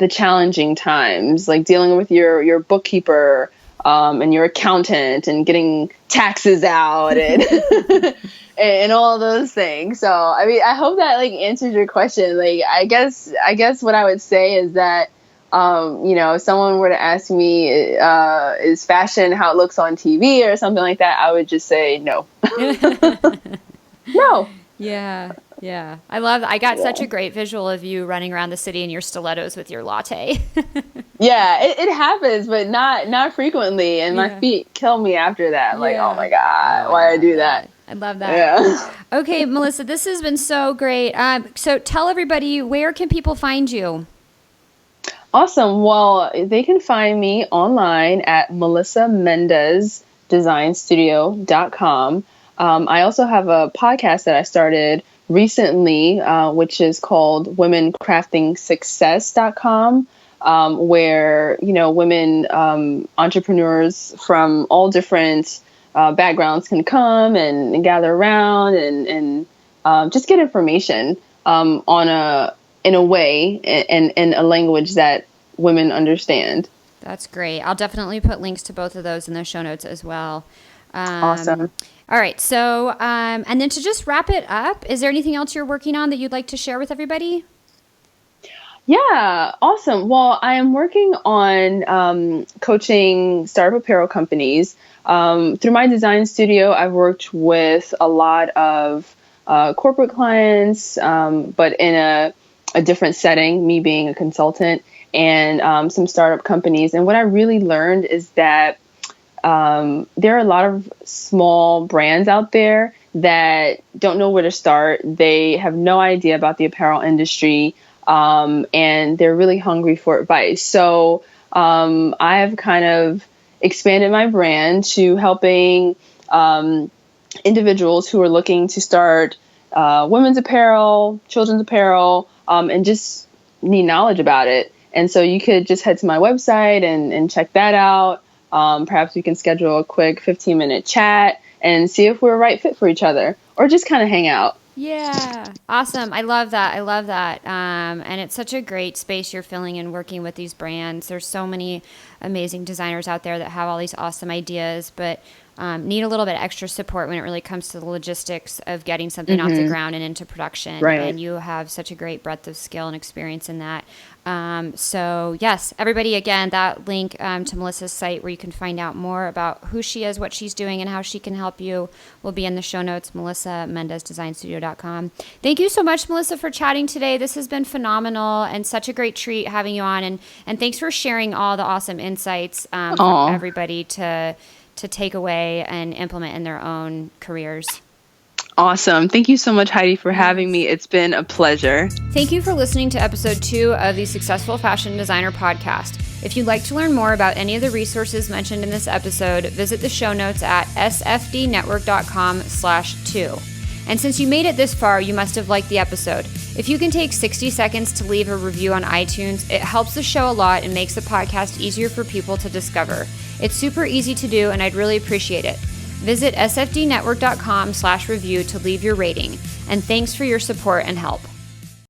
challenging times, like dealing with your bookkeeper and your accountant and getting taxes out and and all those things. So I mean, I hope that answers your question. I guess what I would say is that if someone were to ask me, is fashion how it looks on TV or something like that, I would just say no. No. Yeah. I got such a great visual of you running around the city in your stilettos with your latte. Yeah, it happens, but not frequently. And my feet kill me after that. I'm like, oh my God, why did I do that? I love that. Yeah. Okay, Melissa, this has been so great. So tell everybody, where can people find you? Awesome. Well, they can find me online at melissamendesdesignstudio.com. I also have a podcast that I started recently, which is called womencraftingsuccess.com, where, women entrepreneurs from all different backgrounds can come and gather around and just get information in a way and in a language that women understand. That's great. I'll definitely put links to both of those in the show notes as well. Awesome. All right. So, and then to just wrap it up, is there anything else you're working on that you'd like to share with everybody? Yeah, awesome. Well, I am working on coaching startup apparel companies. Through my design studio, I've worked with a lot of corporate clients, but in a different setting, me being a consultant, and some startup companies. And what I really learned is that there are a lot of small brands out there that don't know where to start. They have no idea about the apparel industry, and they're really hungry for advice. So I have kind of expanded my brand to helping individuals who are looking to start women's apparel, children's apparel, and just need knowledge about it. And so you could just head to my website and check that out. Perhaps we can schedule a quick 15-minute chat and see if we're a right fit for each other, or just kind of hang out. Yeah. Awesome. I love that. And it's such a great space you're filling and working with these brands. There's so many amazing designers out there that have all these awesome ideas, but need a little bit extra support when it really comes to the logistics of getting something off the ground and into production. Right. And you have such a great breadth of skill and experience in that. So yes, everybody, again, that link to Melissa's site where you can find out more about who she is, what she's doing, and how she can help you will be in the show notes, melissamendesdesignstudio.com. Thank you so much, Melissa, for chatting today. This has been phenomenal and such a great treat having you on. And thanks for sharing all the awesome insights for everybody to take away and implement in their own careers. Awesome. Thank you so much, Heidi, for having me. It's been a pleasure. Thank you for listening to episode 2 of the Successful Fashion Designer podcast. If you'd like to learn more about any of the resources mentioned in this episode, visit the show notes at sfdnetwork.com/2. And since you made it this far, you must have liked the episode. If you can take 60 seconds to leave a review on iTunes, it helps the show a lot and makes the podcast easier for people to discover. It's super easy to do, and I'd really appreciate it. Visit sfdnetwork.com/review to leave your rating. And thanks for your support and help.